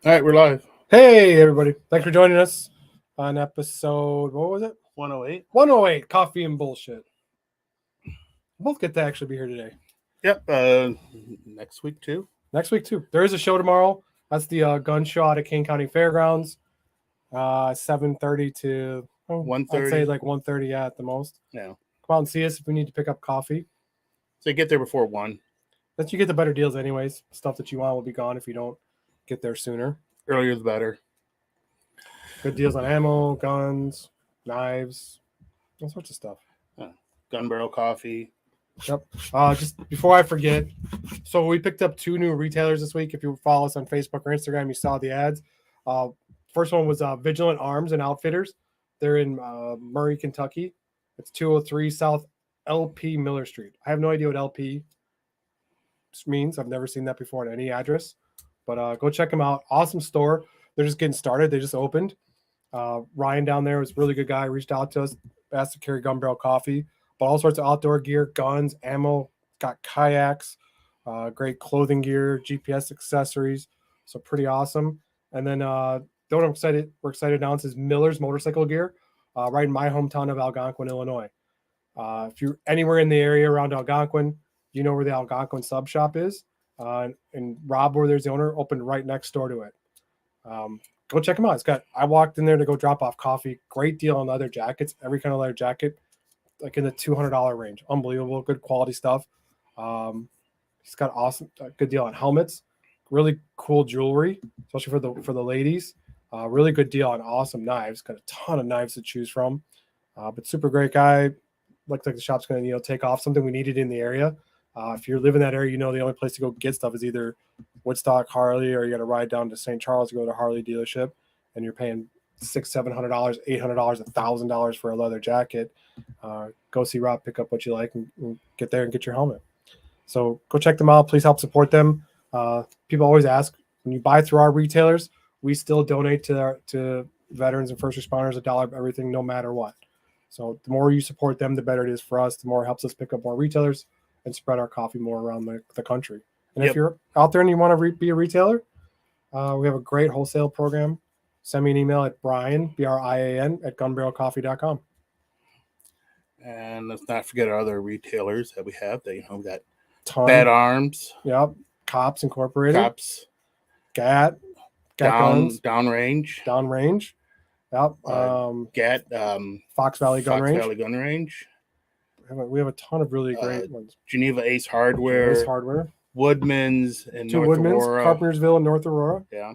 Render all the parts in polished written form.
All right, we're live. Hey, everybody. Thanks for joining us on episode, what was it? 108. 108, Coffee and Bullshit. We'll both get to actually be here today. Yep. Next week, too. Next week, too. There is a show tomorrow. That's the gun show out at King County Fairgrounds. 7:30 to 1:30. I'd say like 1:30 at the most. Yeah. Come out and see us if we need to pick up coffee. So get there before 1. That you get the better deals anyways. Stuff that you want will be gone if you don't get there sooner. Earlier the better. Good deals on ammo, guns, knives, all sorts of stuff. Gun Barrel Coffee. Yep. Just before I forget, so we picked up 2 new retailers this week. If you follow us on Facebook or Instagram, you saw the ads. First one was Vigilant Arms and Outfitters. They're in Murray, Kentucky. It's 203 South LP Miller Street. I have no idea what LP means. I've never seen that before on any address. But go check them out. Awesome store. They're just getting started. They just opened. Ryan down there was a really good guy. Reached out to us, asked to carry Gun Barrel Coffee, but all sorts of outdoor gear, guns, ammo, got kayaks, great clothing gear, GPS accessories. So pretty awesome. And then we're excited to announce is Miller's Motorcycle Gear, right in my hometown of Algonquin, Illinois. If you're anywhere in the area around Algonquin, you know where the Algonquin sub shop is. And Rob, where there's the owner, opened right next door to it. Go check them out. I walked in there to go drop off coffee. Great deal on leather jackets, every kind of leather jacket, like in the $200 range. Unbelievable, good quality stuff. He's got awesome, good deal on helmets, really cool jewelry, especially for the ladies. Really good deal on awesome knives. Got a ton of knives to choose from. But super great guy. Looks like the shop's going to take off. Something we needed in the area. If you live in that area, the only place to go get stuff is either Woodstock, Harley, or you got to ride down to St. Charles to go to a Harley dealership, and you're paying $600, $700, $800, $1,000 for a leather jacket. Go see Rob, pick up what you like, and get there and get your helmet. So go check them out. Please help support them. People always ask, when you buy through our retailers, we still donate to veterans and first responders $1 everything, no matter what. So the more you support them, the better it is for us. The more it helps us pick up more retailers and spread our coffee more around the country. And If you're out there and you want to be a retailer, we have a great wholesale program. Send me an email at Brian, BRIAN, at gunbarrelcoffee.com. And let's not forget our other retailers that we have. We got Ton. Bad Arms. Yep. Cops Incorporated. Cops. GAT Guns. Downrange. Downrange. Yep. GAT. Fox Valley Gun Range. Valley Gun Range. We have a ton of really great ones. Geneva Ace Hardware. Ace Hardware. Woodman's in 2 North Woodman's, Aurora. Carpentersville and North Aurora. Yeah.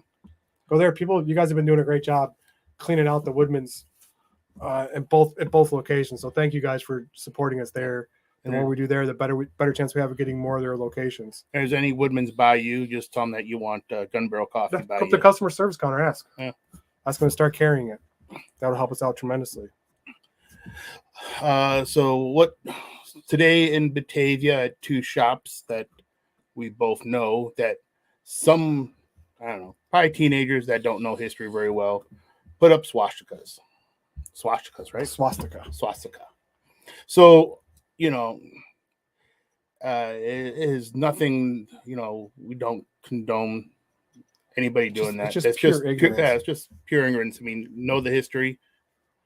Go there. People, you guys have been doing a great job cleaning out the Woodman's at both locations. So thank you guys for supporting us there. The more we do there, the better chance we have of getting more of their locations. If there's any Woodman's by you, just tell them that you want Gun Barrel Coffee by Come you. to the customer service counter, ask. Yeah. That's going to start carrying it. That would help us out tremendously. So what today in Batavia at 2 shops that we both know that some, I don't know, probably teenagers that don't know history very well, put up swastikas. Swastikas, right? Swastika. So, it is nothing, we don't condone anybody doing that. It's just pure ignorance. I mean, know the history.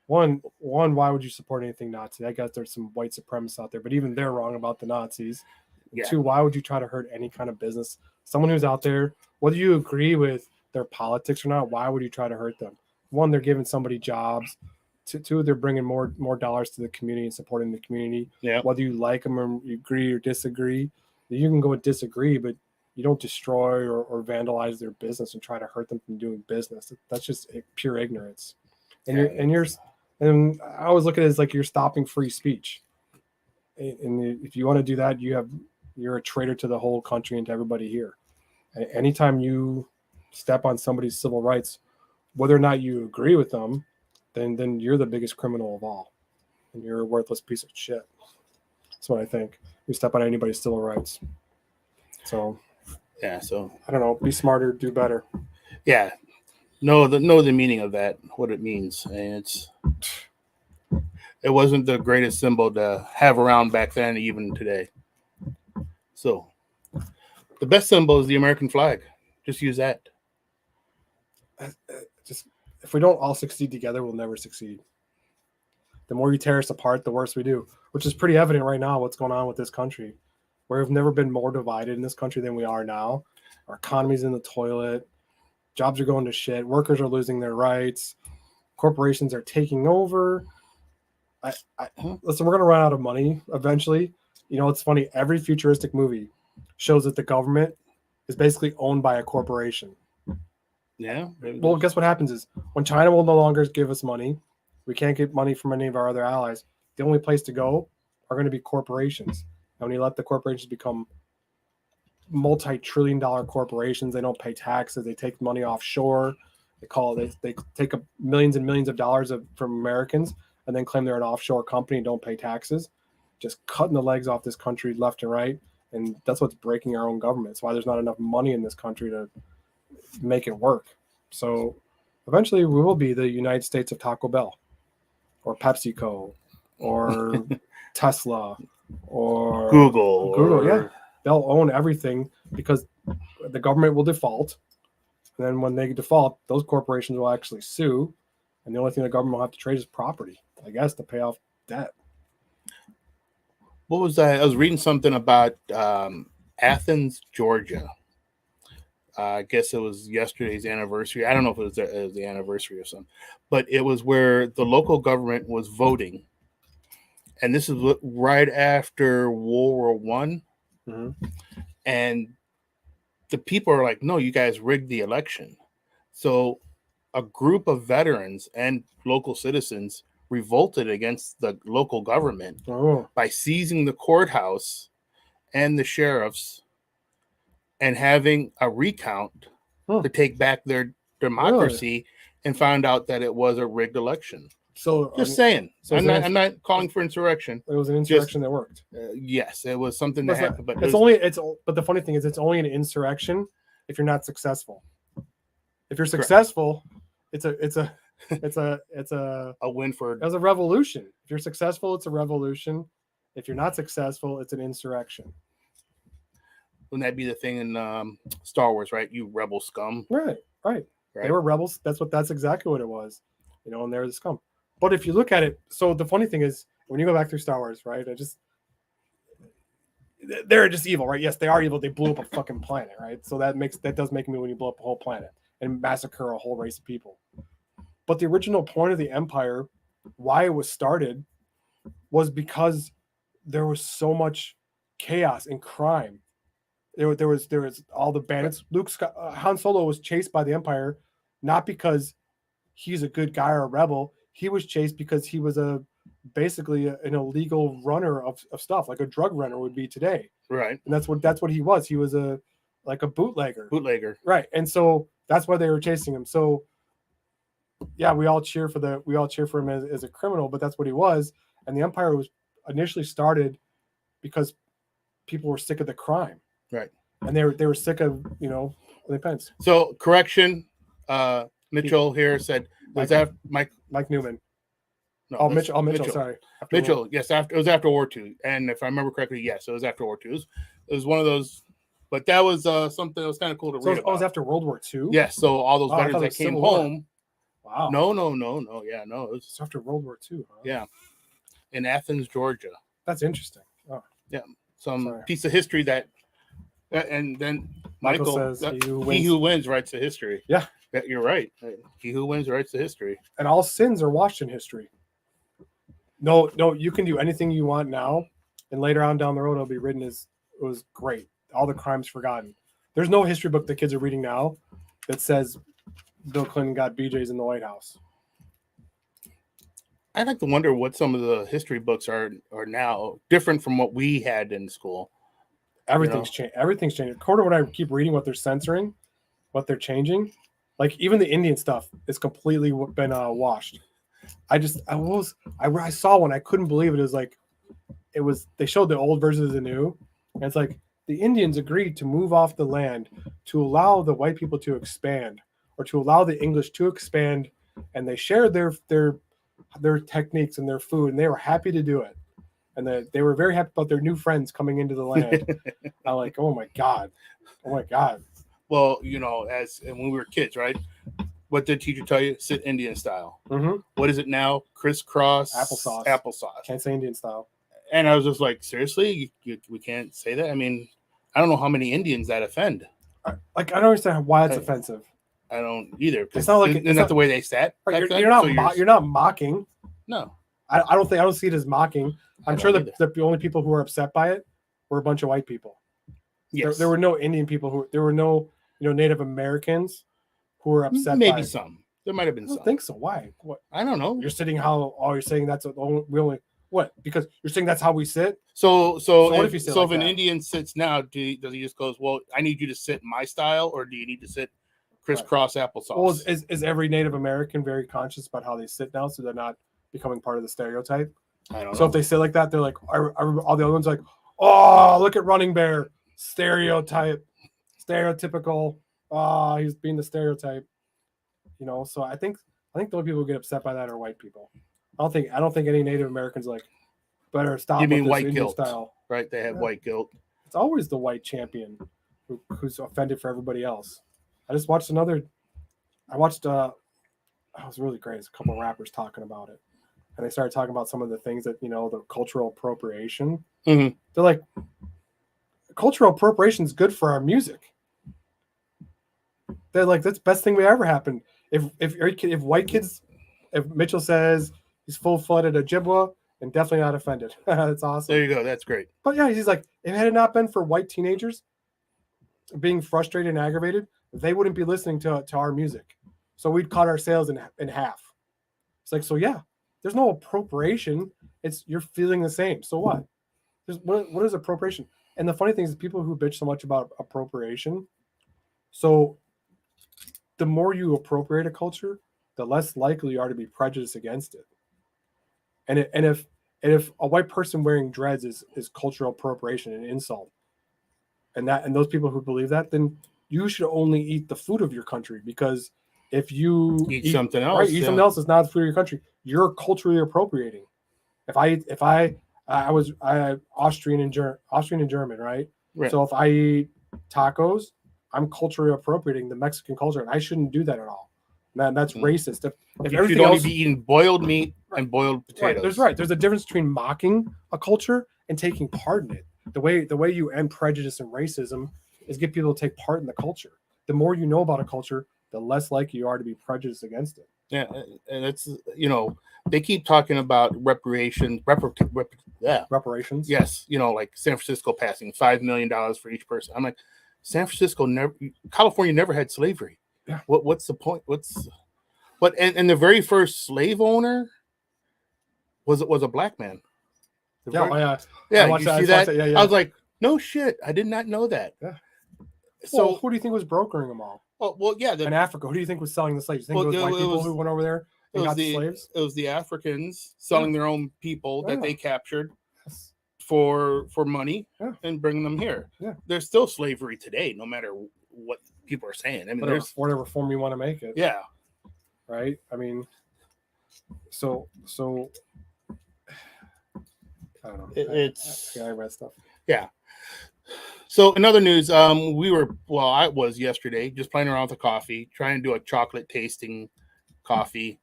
One, why would you support anything Nazi? I guess there's some white supremacists out there, but even they're wrong about the Nazis. Yeah. 2, why would you try to hurt any kind of business? Someone who's out there, whether you agree with their politics or not, why would you try to hurt them? 1, they're giving somebody jobs. 2, they're bringing more dollars to the community and supporting the community. Yeah. Whether you like them or you agree or disagree, you can go and disagree, but you don't destroy or vandalize their business and try to hurt them from doing business. That's just pure ignorance. And I always look at it as like you're stopping free speech. And if you want to do that, you're a traitor to the whole country and to everybody here. Anytime you step on somebody's civil rights, whether or not you agree with them, then you're the biggest criminal of all, and you're a worthless piece of shit. That's what I think. You step on anybody's civil rights. So yeah. So I don't know. Be smarter. Do better. Yeah. Know the meaning of that. What it means, and it wasn't the greatest symbol to have around back then, even today. So the best symbol is the American flag. Just use that. just if we don't all succeed together, we'll never succeed. The more you tear us apart, the worse we do, which is pretty evident right now. What's going on with this country? We've never been more divided in this country than we are now. Our economy's in the toilet. Jobs are going to shit. Workers are losing their rights. Corporations are taking over. Listen, we're going to run out of money eventually. You know, it's funny. Every futuristic movie shows that the government is basically owned by a corporation. Yeah. Well, guess what happens is when China will no longer give us money, we can't get money from any of our other allies. The only place to go are going to be corporations. And when you let the corporations become multi-trillion-dollar corporations, they don't pay taxes. They take money offshore. They take up millions and millions of dollars from Americans and then claim they're an offshore company and don't pay taxes. Just cutting the legs off this country left and right. And that's what's breaking our own government. It's why there's not enough money in this country to make it work. So eventually we will be the United States of Taco Bell or PepsiCo or Tesla or Google. Yeah. They'll own everything because the government will default. And then when they default, those corporations will actually sue. And the only thing the government will have to trade is property, I guess, to pay off debt. What was that? I was reading something about Athens, Georgia. I guess it was yesterday's anniversary. I don't know if it was the anniversary or something, but it was where the local government was voting. And this is right after World War One. Mm-hmm. And the people are like, no, you guys rigged the election. So a group of veterans and local citizens revolted against the local government by seizing the courthouse and the sheriffs and having a recount to take back their democracy, and found out that it was a rigged election. So just saying. So I'm not calling for insurrection. It was an insurrection that worked. Yes, it was something that happened. But but the funny thing is, it's only an insurrection if you're not successful. If you're successful, it's a win for. It was a revolution. If you're successful, it's a revolution. If you're not successful, it's an insurrection. Wouldn't that be the thing in Star Wars, right? You rebel scum. Right. They were rebels. That's exactly what it was. You know, and they're the scum. But if you look at it, so the funny thing is, when you go back through Star Wars, right? They're just evil, right? Yes, they are evil. They blew up a fucking planet, right? So that does make me when you blow up a whole planet and massacre a whole race of people. But the original point of the Empire, why it was started, was because there was so much chaos and crime. There was all the bandits. Han Solo was chased by the Empire, not because he's a good guy or a rebel. He was chased because he was basically an illegal runner of stuff, like a drug runner would be today. Right. And that's what he was. He was a bootlegger. Right. And so that's why they were chasing him. So yeah, we all cheer for him as a criminal, but that's what he was. And the Empire was initially started because people were sick of the crime. Right. And they were sick of, the Pence. So correction, Mitchell here said was that Mike Newman. No, Mitchell. Sorry, Mitchell. Yes, it was after War II, and if I remember correctly, yes, it was after War II. It was one of those, but that was something that was kind of cool to read. It was after World War II. Yes, so all those veterans that came home. Wow. No. Yeah, no. It was after World War II. Huh? Yeah, in Athens, Georgia. That's interesting. Oh. Yeah, piece of history that, and then Michael says, he who wins writes the history. Yeah. You're right. He who wins writes the history. And all sins are washed in history. No, you can do anything you want now, and later on down the road, it'll be written as it was great. All the crimes forgotten. There's no history book that kids are reading now that says Bill Clinton got BJ's in the White House. I like to wonder what some of the history books are now different from what we had in school. Everything's changed. Everything's changed. According to what I keep reading, what they're censoring, what they're changing. Like even the Indian stuff is completely been washed. I saw one. I couldn't believe it. They showed the old version of the new, and it's like the Indians agreed to move off the land to allow the white people to expand, or to allow the English to expand, and they shared their techniques and their food, and they were happy to do it, and they were very happy about their new friends coming into the land. I'm like, oh my god. Well, and when we were kids, right? What did teacher tell you? Sit Indian style. Mm-hmm. What is it now? Crisscross Applesauce. Applesauce. Can't say Indian style. And I was just like, seriously, we can't say that. I mean, I don't know how many Indians that offend. I don't understand why it's offensive. I don't either. It's not like isn't that the way they sat? Right, back you're then? not So you're not mocking. No, I don't see it as mocking. I'm sure that the only people who were upset by it were a bunch of white people. yes, There were no Indian people there were no Native Americans who were upset. maybe by it. some. There might have been I some. don't think so. Why? What? I don't know. You're sitting you're saying that's we only what? Because you're saying that's how we sit. So what if you sit like if an that? Indian sits now, does he just goes, well, I need you to sit my style, or do you need to sit crisscross applesauce? Well, is every Native American very conscious about how they sit now, so they're not becoming part of the stereotype? I don't know. So if they sit like that, they're like, all the other ones are like, oh, look at Running Bear, stereotypical. Oh, he's being the stereotype. So I think the only people who get upset by that are white people. I don't think any Native Americans like better stop. You mean with this white Indian guilt, style. Right? They have white guilt. It's always the white champion who's offended for everybody else. I just watched it was really great. It's a couple of rappers talking about it. And they started talking about some of the things that, the cultural appropriation. Mm-hmm. They're like, cultural appropriation is good for our music. They're like, that's the best thing that ever happened. If white kids, if Mitchell says he's full-footed Ojibwa, and definitely not offended. That's awesome. There you go. That's great. But yeah, he's like, if it had not been for white teenagers being frustrated and aggravated, they wouldn't be listening to our music. So we'd cut our sales in half. It's like, so yeah, there's no appropriation. You're feeling the same. So what? What is appropriation? And the funny thing is, people who bitch so much about appropriation, so the more you appropriate a culture, the less likely you are to be prejudiced against it. And if a white person wearing dreads is cultural appropriation and insult, and those people who believe that, then you should only eat the food of your country, because if you eat something else, right, something else that's not the food of your country, you're culturally appropriating. If I was Austrian and German, right? So if I eat tacos, I'm culturally appropriating the Mexican culture, and I shouldn't do that at all. Man, that's racist. If you should only be eating boiled meat and boiled potatoes. There's a difference between mocking a culture and taking part in it. The way you end prejudice and racism is get people to take part in the culture. The more you know about a culture, the less likely you are to be prejudiced against it. Yeah, and it's they keep talking about reparations. Yes, like San Francisco passing $5 million for each person. I'm like, California never had slavery. Yeah. What's the point? And the very first slave owner was a black man. Yeah. You see that? Yeah. I was like, no shit, I did not know that. Yeah. So who do you think was brokering them all? In Africa, who do you think was selling the slaves? You think it was white people who went over there and got the slaves? It was the Africans selling their own people that they captured for money and bringing them here. Yeah. There's still slavery today, no matter what people are saying. I mean, there's whatever form you want to make it. Yeah. Right. I mean, so I don't know. I read stuff. Yeah. So in other news, I was yesterday just playing around with the coffee, trying to do a chocolate tasting coffee.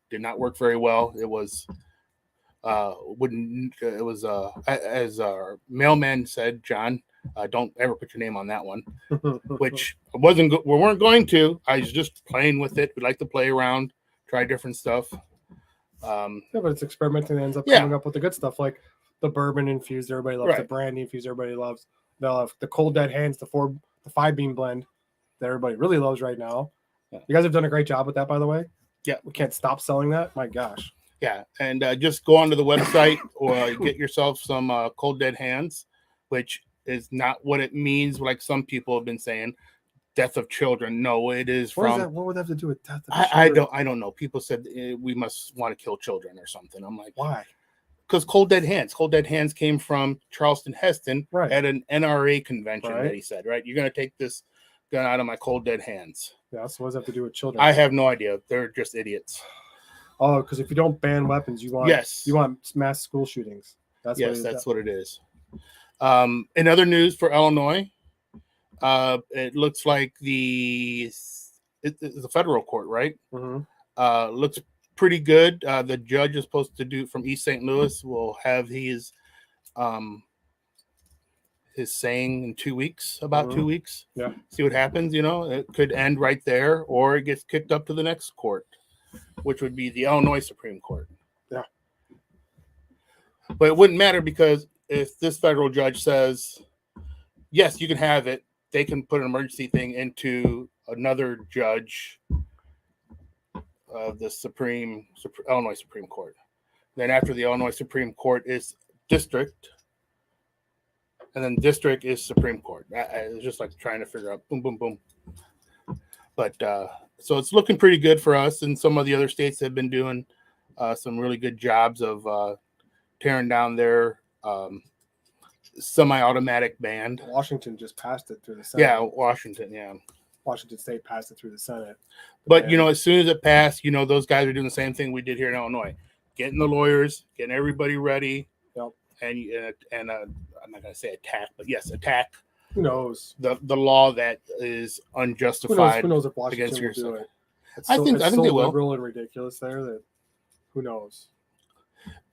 Did not work very well. It was as our mailman said, John, don't ever put your name on that one, which we weren't going to. I was just playing with it. We like to play around, try different stuff. But it's experimenting and ends up coming up with the good stuff, like the bourbon infused everybody loves, the brandy infused everybody loves, the cold dead hands, the 5-bean blend that everybody really loves right now. Yeah. You guys have done a great job with that, by the way. Yeah, we can't stop selling that. My gosh. Yeah, and just go onto the website or get yourself some cold dead hands, which is not what it means. Like some people have been saying, death of children. No, it is what would that have to do with death of children? I don't know. People said we must want to kill children or something. I'm like, why? Because cold dead hands came from Charleston Heston at an NRA convention that he said, right? You're going to take this gun out of my cold dead hands. Yeah, so what does that have to do with children? I have no idea. They're just idiots. Oh, because if you don't ban weapons, you want mass school shootings. That's what it is. In other news for Illinois, it looks like the it's a federal court, right? Mm-hmm. Looks pretty good. The judge is supposed to do from East St. Louis will have his saying in 2 weeks, about 2 weeks. Yeah. See what happens. It could end right there, or it gets kicked up to the next court, which would be the Illinois Supreme Court. Yeah. But it wouldn't matter, because if this federal judge says, yes, you can have it, they can put an emergency thing into another judge of the Illinois Supreme Court. Then after the Illinois Supreme Court is district, and then district is Supreme Court. It's just like trying to figure out boom, boom, boom. But so it's looking pretty good for us, and some of the other states have been doing some really good jobs of tearing down their semi-automatic band. Washington just passed it through the Senate. Yeah, Washington. Yeah, Washington State passed it through the Senate. But as soon as it passed, those guys are doing the same thing we did here in Illinois, getting the lawyers, getting everybody ready. Yep. And I'm not going to say attack, but yes, attack. Who knows the law that is unjustified? Who knows if Washington against will do it? I think so they will. Liberal and ridiculous there that who knows.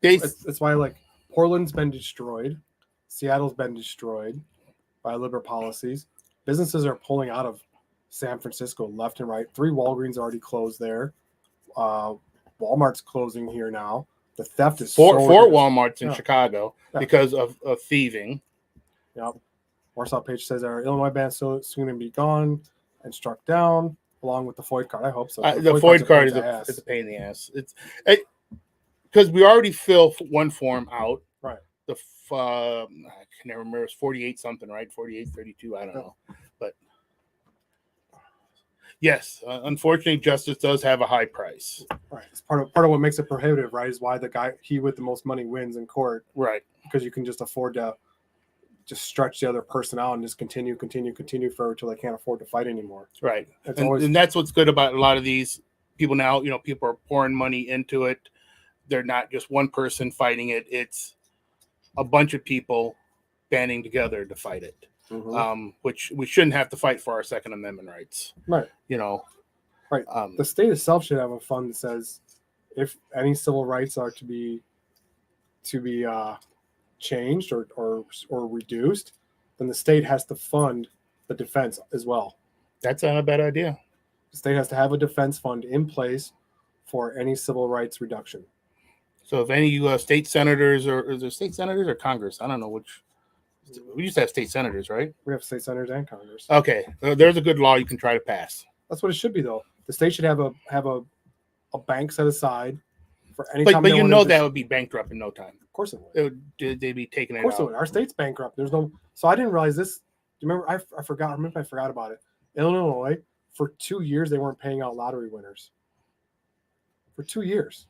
They, That's why, like, Portland's been destroyed, Seattle's been destroyed by liberal policies. Businesses are pulling out of San Francisco left and right. 3 Walgreens already closed there. Walmart's closing here now. The theft is four so Walmarts in Chicago because of thieving. Yep. Warsaw Page says our Illinois ban soon to be gone and struck down, along with the FOID card. I hope so. The FOID card is a pain in the ass. It's because we already fill one form out. Right. I can never remember. It's 48 something, right? 4832. I don't know. But yes, unfortunately, justice does have a high price. Right. It's part of what makes it prohibitive, right? Is why he with the most money wins in court. Right. Because you can just afford to just stretch the other person out and just continue for until they can't afford to fight anymore. Right. And that's what's good about a lot of these people now. People are pouring money into it. They're not just one person fighting it. It's a bunch of people banding together to fight it. Mm-hmm. Which we shouldn't have to fight for our Second Amendment rights. Right. Right. The state itself should have a fund that says if any civil rights are to be changed or reduced, then the state has to fund the defense as well. That's not a bad idea. The state has to have a defense fund in place for any civil rights reduction. So if any state senators, or is there state senators or Congress? I don't know which. We used to have state senators, right? We have state senators and Congress. Okay, there's a good law you can try to pass. That's what it should be, though. The state should have a bank set aside for any but time. But that would be bankrupt in no time. Of course it would. They'd be taking it out. Of course it would. Our state's bankrupt. There's no. So I didn't realize this. Do you remember? I forgot. I remember I forgot about it. Illinois, for 2 years, they weren't paying out lottery winners. For 2 years.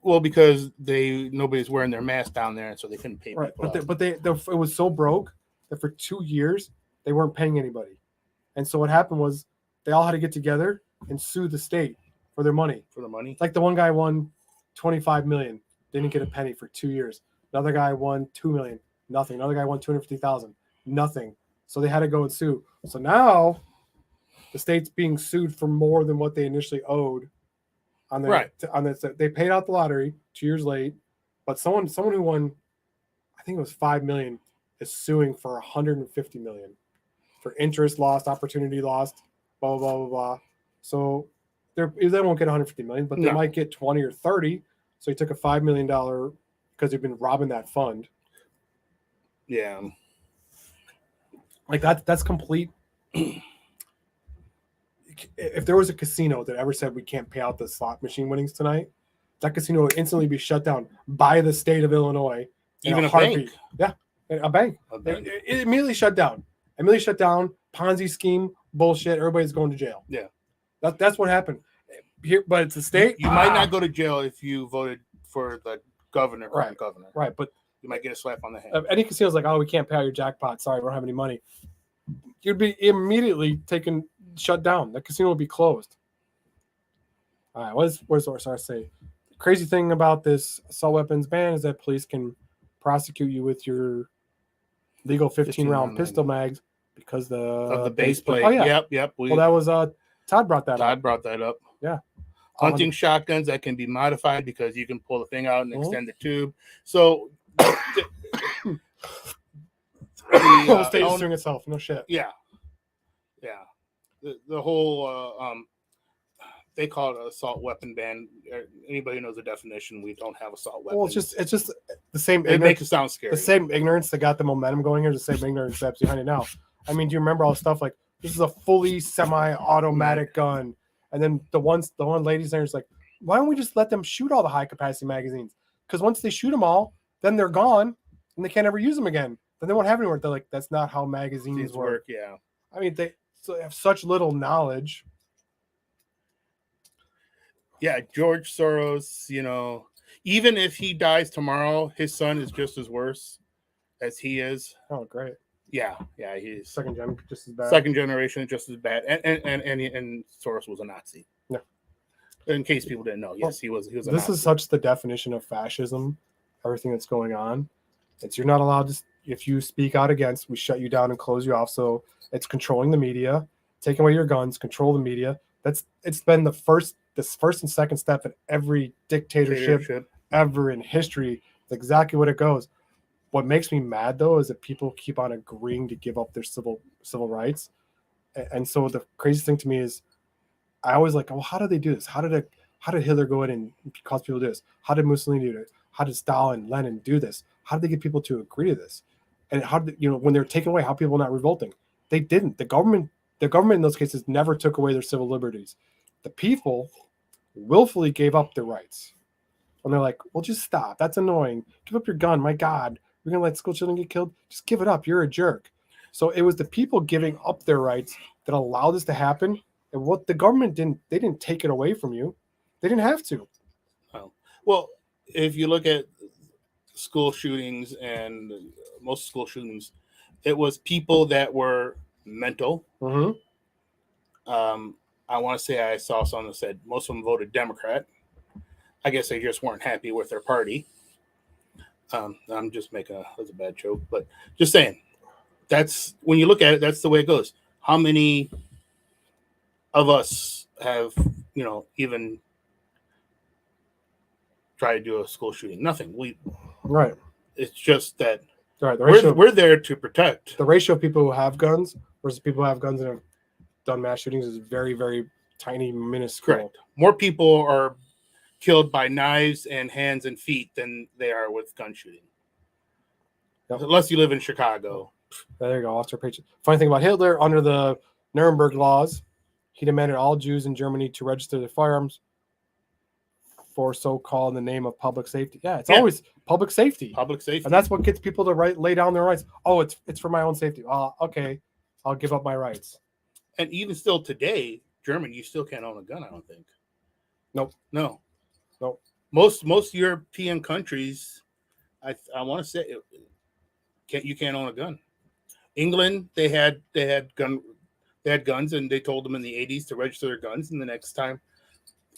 Well, because nobody's wearing their mask down there, and so they couldn't pay. Right, but it was so broke that for 2 years they weren't paying anybody, and so what happened was they all had to get together and sue the state for their money. For the money, like the one guy won $25 million, didn't get a penny for 2 years. Another guy won $2 million, nothing. Another guy won $250,000, nothing. So they had to go and sue. So now the state's being sued for more than what they initially owed. They paid out the lottery 2 years late, but someone who won, I think it was $5 million, is suing for $150 million for interest lost, opportunity lost, blah blah blah blah blah. So they won't get $150 million, but they might get 20 or 30. So he took a $5 million because they've been robbing that fund. Yeah, like that's complete. If there was a casino that ever said we can't pay out the slot machine winnings tonight, that casino would instantly be shut down by the state of Illinois. Even a bank. Yeah, a bank. It immediately shut down. Ponzi scheme, bullshit. Everybody's going to jail. Yeah. That's what happened. Here, but it's the state. You might not go to jail if you voted for the governor. Right. Governor. Right. But you might get a slap on the head. Any casino's like, oh, we can't pay out your jackpot. Sorry, we don't have any money. You'd be immediately shut down. The casino would be closed. All right, what does the source say? The crazy thing about this assault weapons ban is that police can prosecute you with your legal 15-round pistol mags because of the base plate. Oh, yeah. Yep. Well, that was Todd brought that Todd up. brought that up. Yeah. Hunting shotguns that can be modified because you can pull the thing out and Mhm. extend the tube. So The whole state is suing itself. No shit. yeah. The whole they call it an assault weapon ban. Anybody knows the definition? We don't have assault weapons. Well, it's just the same. It makes it sound scary. The same ignorance that got the momentum going here, the same ignorance that's behind it now. I mean, do you remember all the stuff like this is a fully semi-automatic gun, and then the one ladies there is like, why don't we just let them shoot all the high-capacity magazines? Because once they shoot them all, then they're gone and they can't ever use them again. Then they won't have anywhere. They're like, that's not how magazines work. Yeah. I mean, they have such little knowledge. Yeah, George Soros, even if he dies tomorrow, his son is just as worse as he is. Oh, great. Yeah, he's Second gen, just as bad. Second generation, just as bad. And Soros was a Nazi. Yeah. In case people didn't know, yes, he was a Nazi. This is such the definition of fascism, everything that's going on. It's you're not allowed to, if you speak out against, we shut you down and close you off. So it's controlling the media, taking away your guns, control the media. It's been this first and second step in every dictatorship ever in history. It's exactly what it goes. What makes me mad though is that people keep on agreeing to give up their civil rights. And so the craziest thing to me is I always like, well, how did they do this? How did Hitler go in and cause people to do this? How did Mussolini do it? How did Stalin, Lenin do this? How did they get people to agree to this? And how did when they're taken away, how people not revolting? They didn't. The government in those cases never took away their civil liberties. The people willfully gave up their rights. And they're like, well, just stop. That's annoying. Give up your gun. My God. We're going to let school children get killed? Just give it up. You're a jerk. So it was the people giving up their rights that allowed this to happen. And what the government they didn't take it away from you. They didn't have to. Oh. Well, if you look at school shootings and most school shootings, it was people that were mental. Mm-hmm. I want to say I saw someone that said most of them voted Democrat. I guess they just weren't happy with their party. I'm just making that's a bad joke, but just saying. That's when you look at it, that's the way it goes. How many of us have, even tried to do a school shooting? Nothing. Right. It's just that right. We're there to protect. The ratio of people who have guns versus people who have guns and have done mass shootings is very, very tiny, minuscule. Correct. More people are killed by knives and hands and feet than they are with gun shooting. Yep. Unless you live in Chicago. There you go. Officer Patriot. Funny thing about Hitler, under the Nuremberg laws, he demanded all Jews in Germany to register their firearms for so-called in the name of public safety. Yeah, it's always public safety. Public safety. And that's what gets people to lay down their rights. Oh, it's for my own safety. Okay, I'll give up my rights. And even still today, Germany, you still can't own a gun, I don't think. Nope. No. Nope. Most European countries, I want to say, you can't own a gun. England, they had guns, and they told them in the 80s to register their guns. And the next time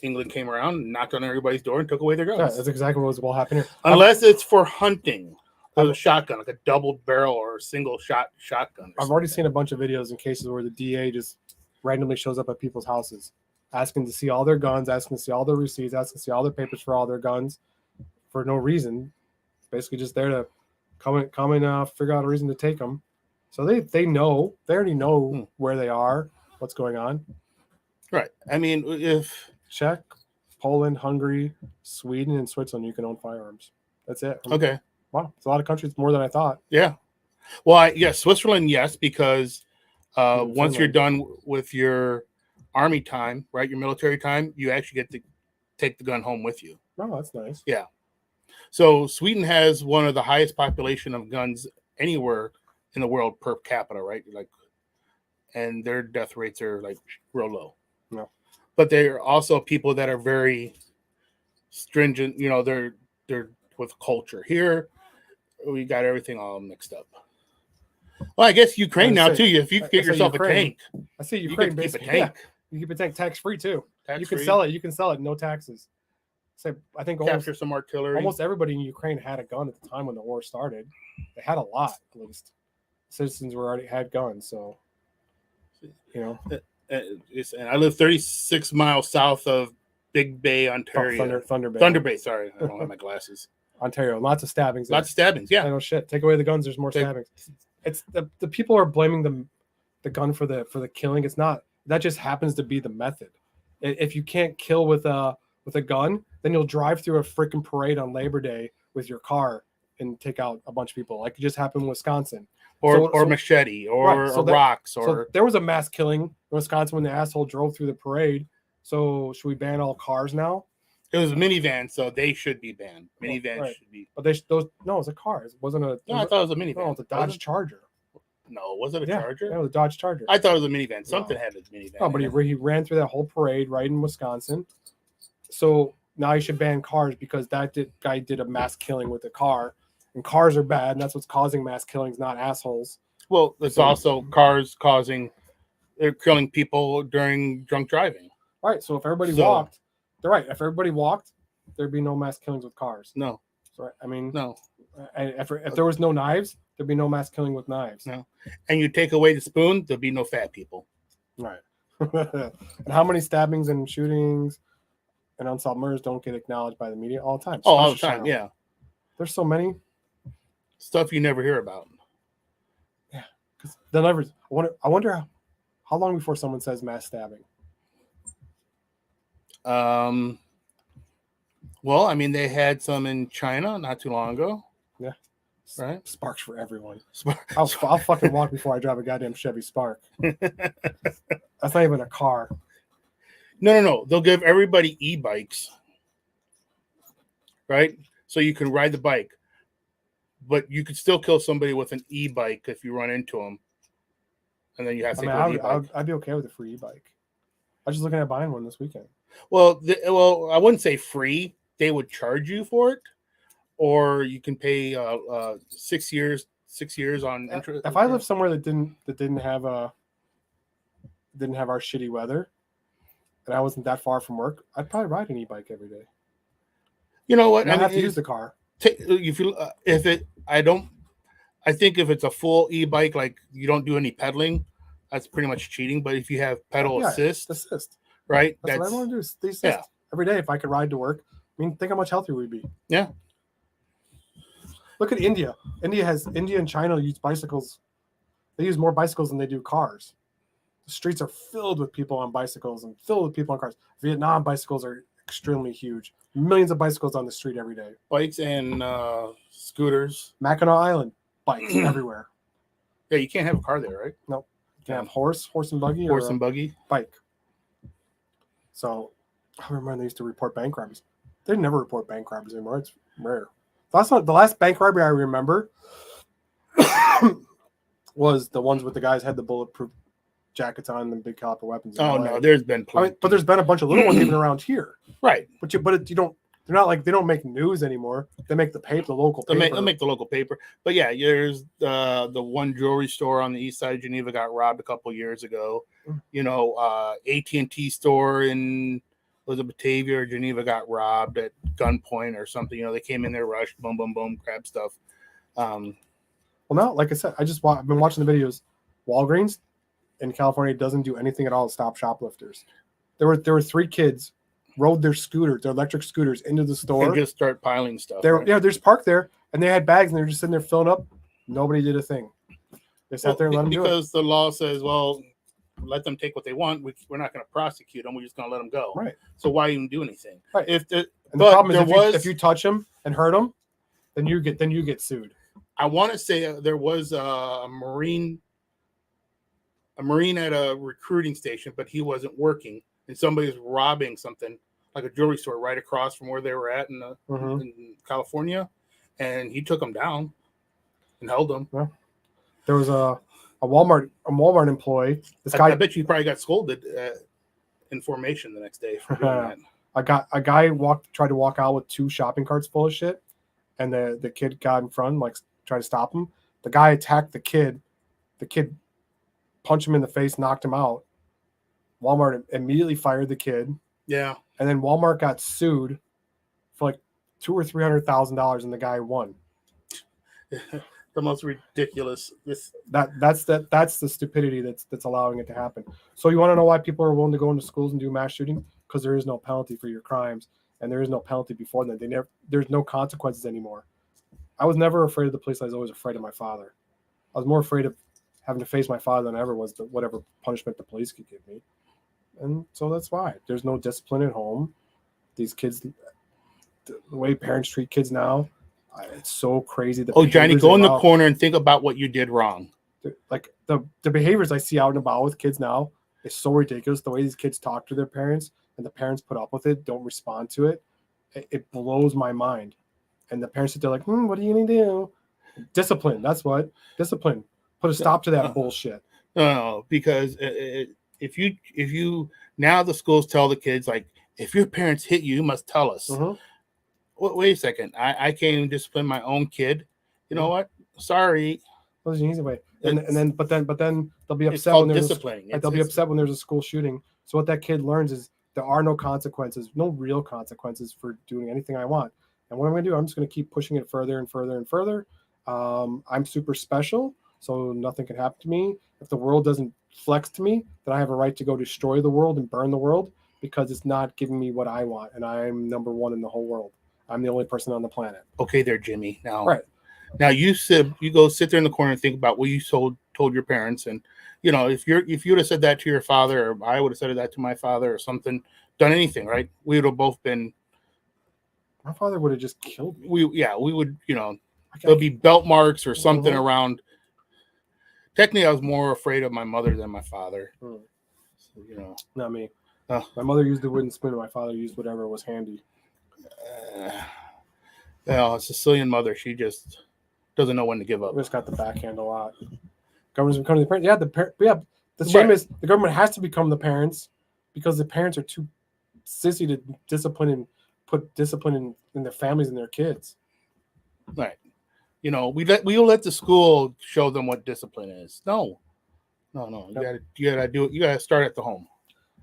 England came around and knocked on everybody's door and took away their guns. Yeah, that's exactly what will happen here. Unless it's for hunting. With a shotgun, like a double barrel or a single shotgun. I've already seen a bunch of videos in cases where the DA just randomly shows up at people's houses, asking to see all their guns, asking to see all their receipts, asking to see all their papers for all their guns for no reason. Basically just there to come and figure out a reason to take them. So they already know where they are, what's going on. Right. I mean, if Czech, Poland, Hungary, Sweden, and Switzerland, you can own firearms. That's it. Okay. Wow, it's a lot of countries, more than I thought. Yeah. Well, Switzerland, yes, because once you're done with your army time, right, your military time, you actually get to take the gun home with you. Oh, that's nice. Yeah. So Sweden has one of the highest population of guns anywhere in the world per capita, right? And their death rates are real low. No. But there are also people that are very stringent. They're with culture. Here, we got everything all mixed up. Well, I guess Ukraine now too. If you get yourself a tank, I see Ukraine basically. Yeah, you keep a tank tax free too. You can sell it, no taxes. So I think capture some artillery. Almost everybody in Ukraine had a gun at the time when the war started. They had a lot, at least. Citizens already had guns, so And I live 36 miles south of Big Bay, Ontario. Thunder Bay. Thunder Bay. Sorry, I don't have my glasses. Ontario. Lots of stabbings. There. Lots of stabbings. Yeah. I know shit. Take away the guns. There's more stabbings. It's the people are blaming the gun for the killing. It's not. That just happens to be the method. If you can't kill with a gun, then you'll drive through a freaking parade on Labor Day with your car and take out a bunch of people, like it just happened in Wisconsin. Or machete, or rocks, or so there was a mass killing in Wisconsin when the asshole drove through the parade. So should we ban all cars now? It was a minivan, so they should be banned. Minivans should be. But it was a car. It wasn't a. No, I thought it was a minivan. No, it's a Dodge Charger. No, was it a Charger? Yeah, it was a Dodge Charger. I thought it was a minivan. Something had a minivan. No, but he ran through that whole parade right in Wisconsin. So now you should ban cars because guy did a mass killing with a car, and cars are bad, and that's what's causing mass killings, not assholes. Well, it's also cars they're killing people during drunk driving. All right, so if everybody walked, they're right. If everybody walked, there'd be no mass killings with cars. No. So, I mean, no. If there was no knives, there'd be no mass killing with knives. No. And you take away the spoon, there'd be no fat people. Right. And how many stabbings and shootings and unsolved murders don't get acknowledged by the media all the time? Oh, all the time, yeah. There's so many. Stuff you never hear about. Yeah. Because they'll never. I wonder how long before someone says mass stabbing? Well, I mean, they had some in China not too long ago. Yeah. Right? Sparks for everyone. I'll fucking walk before I drive a goddamn Chevy Spark. That's not even a car. No. They'll give everybody e-bikes. Right? So you can ride the bike. But you could still kill somebody with an e-bike if you run into them. And then you have to go e-bike. I'd be okay with a free e-bike. I was just looking at buying one this weekend. Well, I wouldn't say free. They would charge you for it. Or you can pay 6 years on interest. If I lived somewhere that didn't have our shitty weather, and I wasn't that far from work, I'd probably ride an e-bike every day. You know what? I have to use the car. I think if it's a full e-bike, like you don't do any pedaling, that's pretty much cheating. But if you have pedal assist, right? That's what I want to do. Is assist every day. If I could ride to work, I mean, think how much healthier we'd be. Yeah. Look at India. India and China use bicycles. They use more bicycles than they do cars. The streets are filled with people on bicycles and filled with people on cars. Vietnam bicycles are extremely huge. Millions of bicycles on the street every day. Bikes and scooters. Mackinac Island, bikes everywhere. Yeah, you can't have a car there, right? Nope. You can have horse and buggy. Horse and buggy. Bike. So I remember they used to report bank robberies. They never report bank robberies anymore. It's rare. The last bank robbery I remember was the ones with the guys had the bulletproof jackets on and the big caliber weapons. Oh no, there's been plenty. I mean, but there's been a bunch of little ones even around here. Right. But you don't. They're not like they don't make news anymore. They make the local paper. They'll make the local paper. But yeah, there's the one jewelry store on the east side of Geneva got robbed a couple years ago. You know, AT&T store in Batavia or Geneva got robbed at gunpoint or something. You know, they came in there, rushed, boom, boom, boom, grab stuff. Well, now, like I said, I've been watching the videos. Walgreens in California doesn't do anything at all to stop shoplifters. There were 3 kids rode their electric scooters into the store and just start piling stuff. They're just parked there and they had bags and they were just sitting there filling up. Nobody did a thing. They sat there and let them do it. Because the law says, well, let them take what they want. We're not going to prosecute them. We're just going to let them go. Right. So why even do anything? Right. The problem is if you touch them and hurt them, then you get sued. I want to say there was a Marine at a recruiting station, but he wasn't working, and somebody was robbing something like a jewelry store right across from where they were at in California, and he took them down and held them. Yeah. There was a Walmart employee. This guy, I bet you probably got scolded in formation the next day for doing that. A guy tried to walk out with 2 shopping carts full of shit, and the kid got in front, like tried to stop him. The guy attacked the kid. The kid punched him in the face, knocked him out. Walmart immediately fired the kid. Yeah, and then Walmart got sued for like $200,000 or $300,000, and the guy won. The the most ridiculous. This That's the stupidity that's allowing it to happen. So you want to know why people are willing to go into schools and do mass shooting? Because there is no penalty for your crimes, and there is no penalty before that. There's no consequences anymore. I was never afraid of the police. I was always afraid of my father. I was more afraid of having to face my father than I ever was whatever punishment the police could give me. And so that's why there's no discipline at home. These kids, the way parents treat kids now, it's so crazy. oh, Johnny, go in the corner and think about what you did wrong. Like the behaviors I see out and about with kids now is so ridiculous. The way these kids talk to their parents and the parents put up with it, don't respond to it. It blows my mind. And the parents sit there like, what are you going to do? Discipline. That's what. Discipline. Put a stop to that bullshit. No, because if you now the schools tell the kids, like, if your parents hit you, you must tell us. Wait a second. I can't even discipline my own kid. You know what? Sorry. There's an easy way. But then they'll be upset when there's upset when there's a school shooting. So what that kid learns is there are no consequences, no real consequences for doing anything I want. And what I'm going to do, I'm just going to keep pushing it further and further and further. I'm super special, so nothing can happen to me. If the world doesn't flex to me, then I have a right to go destroy the world and burn the world because it's not giving me what I want, and I'm number one in the whole world. I'm the only person on the planet. Okay, there, Jimmy. Now, right now you go sit there in the corner and think about what you told your parents, and if you would have said that to your father, or I would have said that to my father, or something, done anything, right? We would have both been. My father would have just killed me. We would, there'll be belt marks or something around. Technically, I was more afraid of my mother than my father. So, not me. My mother used the wooden spoon, and my father used whatever was handy. A Sicilian mother, she just doesn't know when to give up. We just got the backhand a lot. Government's becoming the parents. The shame is the government has to become the parents because the parents are too sissy to discipline and put discipline in their families and their kids. Right. We'll let the school show them what discipline is. No. You gotta do it. You gotta start at the home.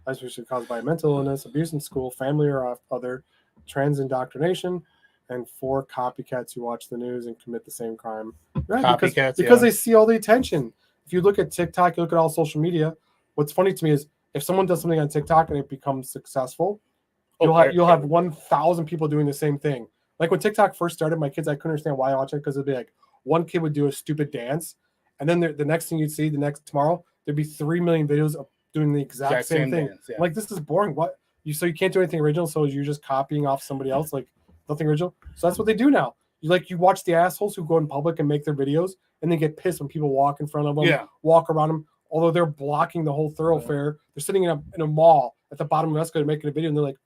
Especially caused by mental illness, abuse in school, family or other, trans indoctrination, and 4 copycats who watch the news and commit the same crime. Right? Copycats, because they see all the attention. If you look at TikTok, you look at all social media. What's funny to me is if someone does something on TikTok and it becomes successful, you'll have 1,000 people doing the same thing. Like when TikTok first started, my kids, I couldn't understand why I watched it because it'd be like one kid would do a stupid dance, and then the next thing you'd see tomorrow there'd be 3 million videos of doing the exact same thing. Dance, yeah. Like this is boring. What you can't do anything original, so you're just copying off somebody else, like nothing original. So that's what they do now. You watch the assholes who go in public and make their videos, and they get pissed when people walk in front of them, walk around them, although they're blocking the whole thoroughfare. They're sitting in a mall at the bottom of the escalator making a video, and they're like,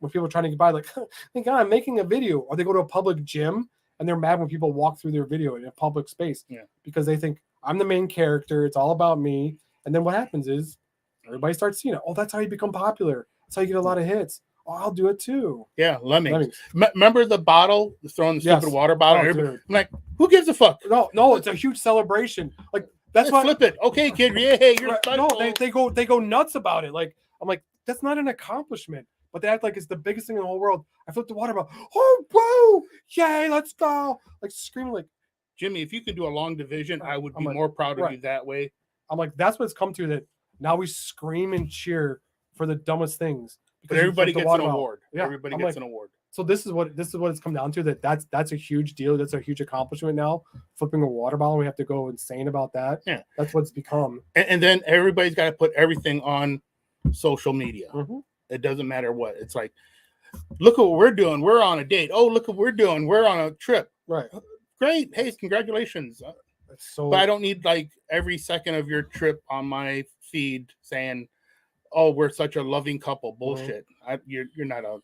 when people are trying to get by, like, thank God I'm making a video. Or they go to a public gym and they're mad when people walk through their video in a public space because they think I'm the main character. It's all about me. And then what happens is everybody starts seeing it. Oh, that's how you become popular. That's how you get a lot of hits. Oh, I'll do it too. Yeah, Lemmings. Remember the bottle, throwing the stupid water bottle? I'm like, who gives a fuck? No, it's a huge celebration. Like that's why flip it. Okay, kid. Yeah, you're no. They go nuts about it. Like I'm like, that's not an accomplishment. But they act like it's the biggest thing in the whole world. I flipped the water bottle. Oh, whoa! Yay, let's go! Like screaming, like Jimmy. If you could do a long division, I would be more proud of you that way. I'm like, that's what it's come to. That now we scream and cheer for the dumbest things. But everybody gets an award. Yeah, everybody gets an award. So this is what it's come down to. That's a huge deal. That's a huge accomplishment now. Flipping a water bottle, we have to go insane about that. Yeah, that's what it's become. And then everybody's got to put everything on social media. Mm-hmm. It doesn't matter what. It's like, look at what we're doing. We're on a date. Oh, look what we're doing. We're on a trip. Right. Great. Hey, congratulations. But I don't need like every second of your trip on my feed saying, oh, we're such a loving couple. Bullshit. Mm-hmm. You're not a. Look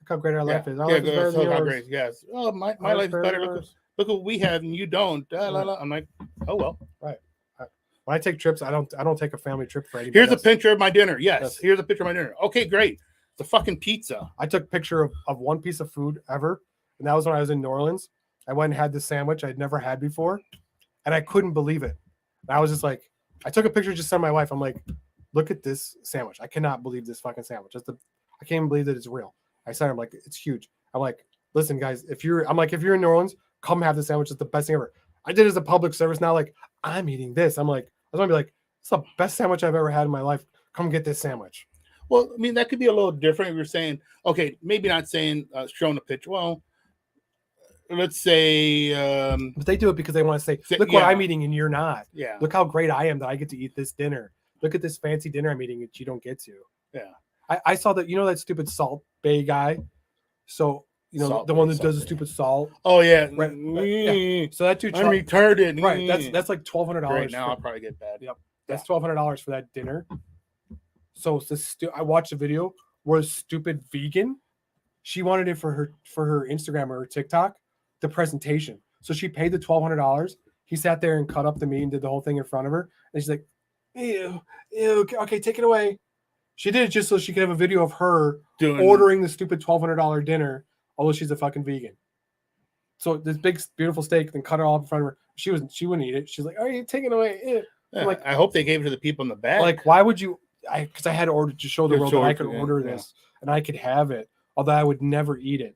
how great our life is. Our life is better than yours. Great. Yes. Oh, my life is better. Look what we have and you don't. I'm like, oh well. Right. When I take trips, I don't take a family trip for anybody. Here's a picture of my dinner. Yes. Here's a picture of my dinner. Okay, great. It's a fucking pizza. I took a picture of one piece of food ever, and that was when I was in New Orleans. I went and had this sandwich I'd never had before, and I couldn't believe it. And I was just like, I took a picture, just sent my wife. I'm like, look at this sandwich. I cannot believe this fucking sandwich. I can't even believe that it's real. I said, I'm like, it's huge. I'm like, listen, guys, if you're in New Orleans, come have the sandwich. It's the best thing ever. I did it as a public service. Now, like I'm eating this. I'm like, I was gonna be like, it's the best sandwich I've ever had in my life. Come get this sandwich. Well, I mean, that could be a little different if you're saying, okay, maybe not saying showing a picture. Well, let's say, But they do it because they want to say, Say- look what yeah. I'm eating and you're not. yeah, Look how great I am that I get to eat this dinner. Look at this fancy dinner I'm eating that you don't get to. yeah. I saw that, that stupid Salt Bay guy. So, Salt the one Bae, that does the Salt Bae. stupid salt. Oh yeah, Right, yeah. So that dude, I'm retarded. right? That's like $1,200. Great. Now I'll probably get bad. Yep. That's $1,200 for that dinner. So it's this I watched a video where a stupid vegan, she wanted it for her Instagram or her TikTok, the presentation. So she paid the $1,200. He sat there and cut up the meat and did the whole thing in front of her. And she's like, ew, okay, take it away. She did it just so she could have a video of her ordering the stupid $1,200 dinner, although she's a fucking vegan. So this big beautiful steak, then cut it all up in front of her. She wouldn't eat it. She's like, "Are you taking it away?" Ew. Yeah, Like, I hope they gave it to the people in the back. like, why would you? Because I had to order to show the To world show that I it could to them, order yeah. this and I could have it, although I would never eat it.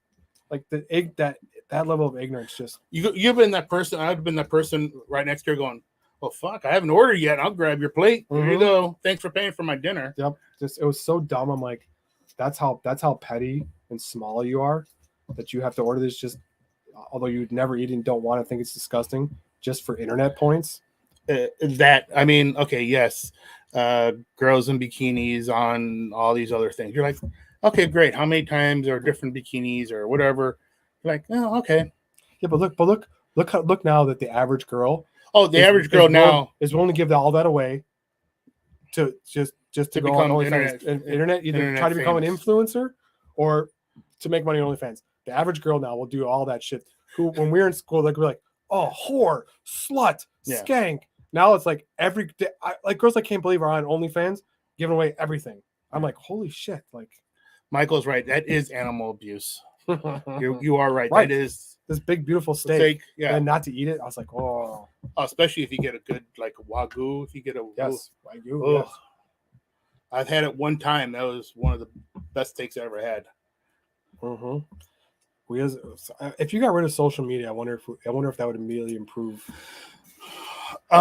Like that level of ignorance, just you've been that person. I've been that person right next to her going, "Oh fuck, I haven't ordered yet. I'll grab your plate. Here you Mhm. go. Thanks for paying for my dinner." yep. Just it was so dumb. I'm like, that's how petty and small you are that you have to order this just, although you'd never eat it and don't want to think it's disgusting, just for internet points. That I mean, okay, yes, girls in bikinis on all these other things. You're like, okay, great. How many times are different bikinis or whatever? You're like, oh, okay. Yeah, but look now that the average girl Oh, the average girl now is willing to give all that away to just to go on become OnlyFans. Internet, either internet try to become an famous. influencer or to make money on OnlyFans. The average girl now will do all that shit. Who, when we were in school, like we're like, oh, whore, slut, Yeah. skank. Now it's like every day, like girls I can't believe are on OnlyFans giving away everything. I'm like, holy shit! Like, Michael's right. That is animal abuse. You are right. Right. That is this big beautiful steak, steak. Yeah, and not to eat it. I was like, oh, especially if you get a good like wagyu. If you get a yes, Wagyu, oh, yes. I've had it one time. That was one of the best steaks I ever had. Mm-hmm. If you got rid of social media, I wonder if that would immediately improve. I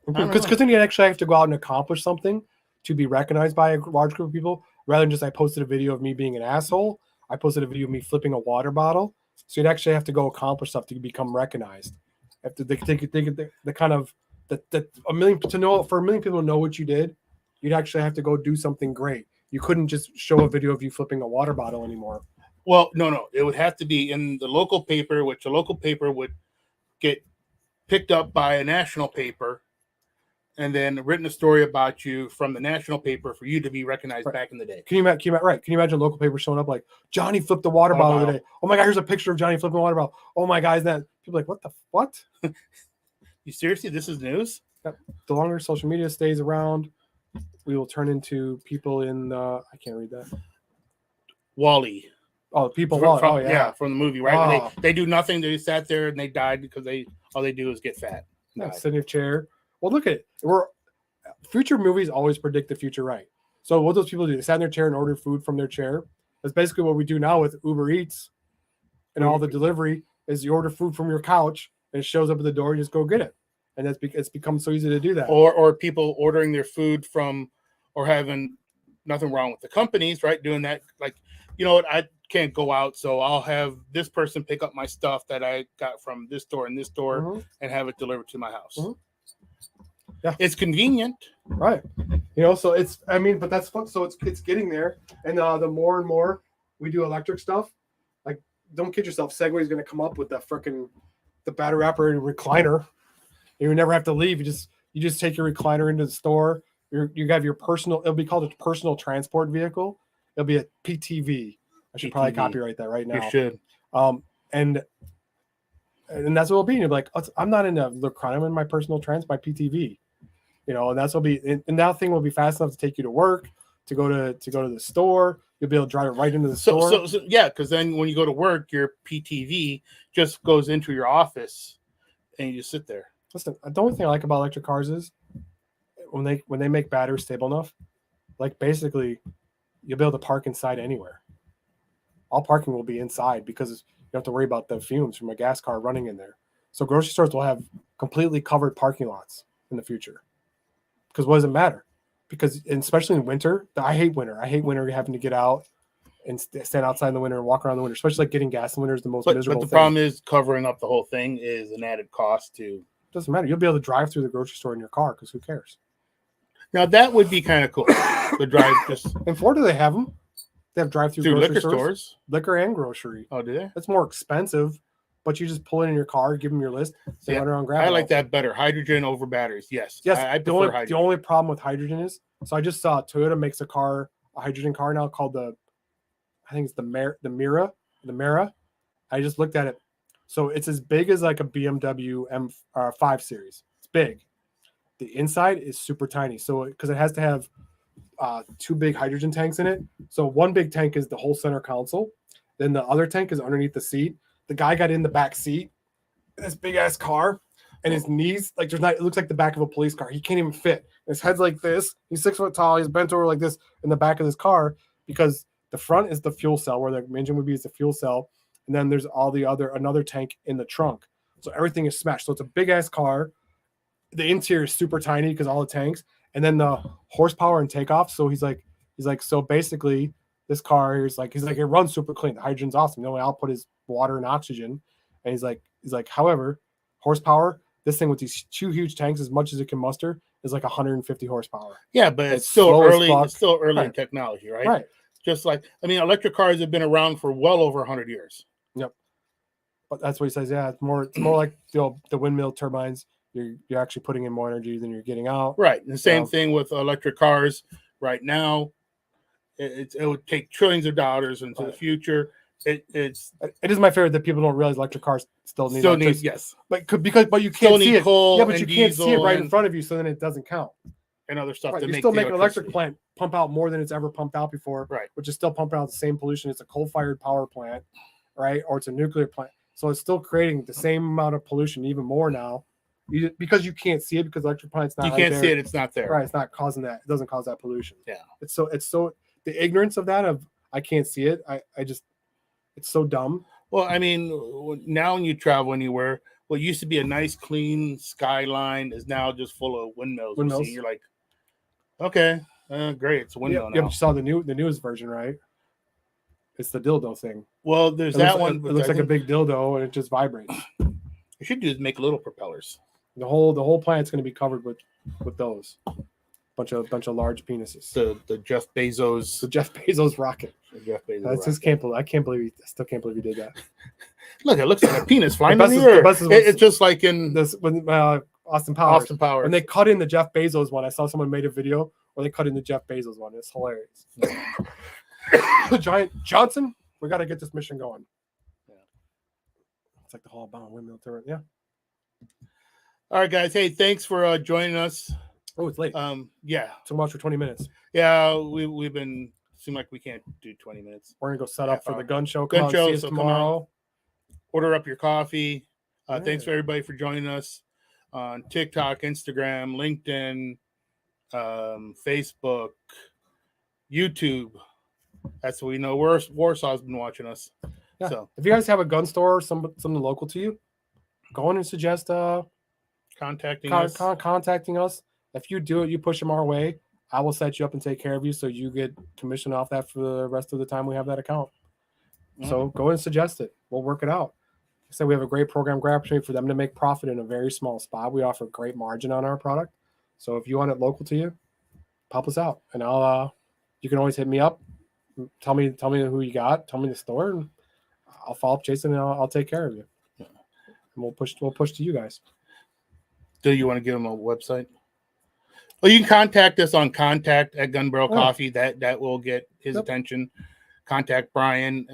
don't Because know. then you actually have to go out and accomplish something to be recognized by a large group of people, rather than just I posted a video of me being an asshole. I posted a video of me flipping a water bottle. So you'd actually have to go accomplish stuff to become recognized. After they the kind of that a million to know for a million people to know what you did, you'd actually have to go do something great. You couldn't just show a video of you flipping a water bottle anymore. Well, no. It would have to be in the local paper, which a local paper would get picked up by a national paper, and then written a story about you from the national paper for you to be recognized Right. back in the day. Can you imagine? Right? Can you imagine local paper showing up like Johnny flipped the water bottle today? Oh my god, here's a picture of Johnny flipping a water bottle. Oh my god, is that people are like what? You seriously? This is news? The longer social media stays around, we will turn into people in I can't read that. Wally. Oh, people. From, Oh yeah. from the movie, right? Oh. They do nothing. They sat there and they died because all they do is get fat. Yeah, Died. sitting in a chair. Well, look at it. Future movies always predict the future right. So what those people do, they sat in their chair and order food from their chair. That's basically what we do now with Uber Eats and all the delivery is you order food from your couch and it shows up at the door, you just go get it. And it's become so easy to do that. Or people ordering their food from, or having nothing wrong with the companies, right? Doing that, like, you know what, I can't go out, so I'll have this person pick up my stuff that I got from this store and this store Mhm. and have it delivered to my house. Mhm. Yeah. It's convenient. Right. So but that's fun. So it's getting there. And the more and more we do electric stuff, like don't kid yourself, Segway is going to come up with the battery operated recliner. You never have to leave. You just take your recliner into the store. You have your personal, it'll be called a personal transport vehicle. It'll be a PTV. I should probably PTV. copyright that right now. You should. And that's what it'll be. And you'll be like, I'm not in a recliner, I'm in my personal my PTV. And that's what will be, and that thing will be fast enough to take you to work, to go to the store. You'll be able to drive it right into the store. So yeah, because then when you go to work, your PTV just goes into your office and you just sit there. Listen, the only thing I like about electric cars is when they make batteries stable enough, like basically you'll be able to park inside anywhere. All parking will be inside because you don't have to worry about the fumes from a gas car running in there. So grocery stores will have completely covered parking lots in the future. Because what does it matter? Because and especially in winter, I hate winter. I hate winter having to get out and stand outside in the winter and walk around in the winter. Especially like getting gas in winter is the most But miserable the thing. problem is covering up the whole thing is an added cost to. Doesn't matter. You'll be able to drive through the grocery store in your car because who cares? Now that would be kind of cool. The drive just In Florida, they have them. They have drive-through through grocery liquor stores, stores. liquor and grocery. Oh, do they? It's more expensive, but you just pull it in your car, give them your list, they Yeah, run around, grab I it like all. that better. Hydrogen over batteries. Yes. Yes, I the prefer only hydrogen. the only problem with hydrogen is so I just saw Toyota makes a hydrogen car now called I think it's the Mira. I just looked at it. So it's as big as like a BMW M5 series. It's big. The inside is super tiny. So because it has to have two big hydrogen tanks in it. So one big tank is the whole center console. Then the other tank is underneath the seat. The guy got in the back seat in this big ass car, and his knees like it looks like the back of a police car. He can't even fit. His head's like this. He's 6 foot tall. He's bent over like this in the back of this car because the front is the fuel cell where the engine would be is the fuel cell, and then there's another tank in the trunk. So everything is smashed. So it's a big ass car. The interior is super tiny because all the tanks, and then the horsepower and takeoff. So he's like, so basically this car he's like, it runs super clean. The hydrogen's awesome. The only output is water and oxygen. And he's like, however, horsepower, this thing with these two huge tanks, as much as it can muster, is like 150 horsepower. Yeah, but It's it's still slow as early. fuck. It's still early in Right. technology, right? Right. Just like electric cars have been around for well over 100 years. Yep. But that's what he says. Yeah, it's more like the windmill turbines. You're actually putting in more energy than you're getting out. Right. And the same Yeah. thing with electric cars right now. It would take trillions of dollars into the Right. future. It is my favorite that people don't realize electric cars still need electricity. yes, but you still can't see need it. coal Yeah, but and you can't see it diesel right in and- front of you, so then it doesn't count. and other stuff Right. to You make still the make an electric electricity. plant pump out more than it's ever pumped out before, Right. which is still pumping out the same pollution. It's a coal-fired power plant, right? Or it's a nuclear plant. So it's still creating the same amount of pollution, even more now, because you can't see it because electric plant's not. You right can't there. see it; it's not there. Right. It's not causing that. It doesn't cause that pollution. Yeah. It's so the ignorance of that I can't see it. It's so dumb. Well, I mean, now when you travel anywhere, what used to be a nice, clean skyline is now just full of windmills. You see, you're like, okay, great, it's a windmill Yeah, now. but you saw the newest version, right? It's the dildo thing. Well, there's It that looks, one. It but looks I like a think big dildo, and it just vibrates. you should do is make little propellers. The whole planet's going to be covered with those bunch of large penises. The Jeff Bezos. The Jeff Bezos rocket. The Jeff Bezos. I rocket. still can't believe he did that. Look, it looks like a penis flying The in the best is- air. the best is- It's just like in This when Austin Powers. Austin Powers. When they cut in the Jeff Bezos one, I saw someone made a video where they cut in the Jeff Bezos one. It's hilarious. Giant Johnson, we got to get this mission going. Yeah. It's like the whole bound windmill turret. Yeah. All right, guys. Hey, thanks for joining us. Oh, it's late. Yeah, So much for 20 minutes. yeah. We've been seem like we can't do 20 minutes. We're gonna go set up for the gun show. Gun Come on, show, see us so come tomorrow. Order up your coffee. Thanks Yeah. for everybody for joining us on TikTok, Instagram, LinkedIn, Facebook, YouTube. That's what we know. Warsaw's been watching us. Yeah. So If you guys have a gun store or something local to you, go in and suggest contacting us. contacting us. If you do it, you push them our way. I will set you up and take care of you, so you get commission off that for the rest of the time we have that account. So go and suggest it. We'll work it out. Like I said, we have a great program, great opportunity for them to make profit in a very small spot. We offer great margin on our product. So if you want it local to you, pop us out, and you can always hit me up. Tell me who you got. Tell me the store, and I'll follow up, Jason, and I'll take care of you. And we'll push to you guys. Do you want to give them a website? Well, you can contact us on contact@gunbarrelcoffee. That will get his attention. Contact Brian.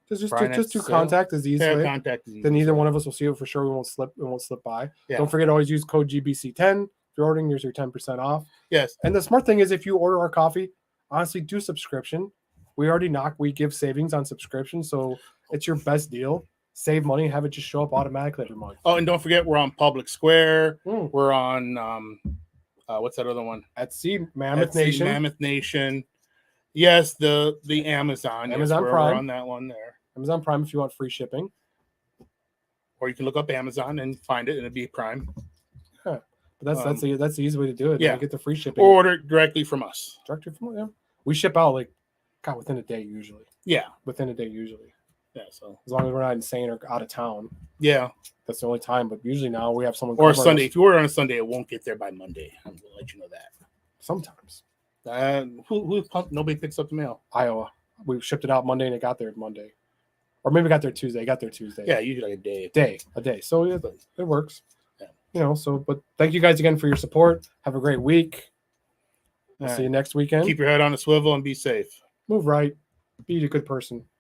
Was it Just Brian do at contact is the easy way. contact is easy. Then either one of us will see it for sure. We won't slip by. Yeah. Don't forget to always use code GBC10. If you're ordering, here's your 10% off. Yes. And the smart thing is if you order our coffee, honestly, do subscription. We give savings on subscription, so it's your best deal. Save money, have it just show up automatically every month. Oh, and don't forget we're on Public Square. Mm. We're on what's that other one? Etsy, Mammoth Etsy, Nation. Mammoth Nation. Yes, the Amazon. Amazon yes, we're Prime. on that one there. Amazon Prime if you want free shipping. or you can look up Amazon and find it, and it'll be Prime. But that's the easy way to do it. Yeah. You get the free shipping. Or order it directly from us. Directly from them. We ship out within a day usually. Yeah. Within a day usually. Yeah. So As long as we're not insane or out of town. yeah. That's the only time. But usually now we have someone. Or covering Sunday. us. If you order on a Sunday, it won't get there by Monday. I'm gonna let you know that. Sometimes. Nobody picks up the mail. Iowa. We shipped it out Monday and it got there Monday. Or maybe it got there Tuesday. It got there Tuesday. Yeah, usually like a day. So it works. Yeah. But thank you guys again for your support. Have a great week. We'll All see you right. next weekend. Keep your head on a swivel and be safe. Move right. Be a good person.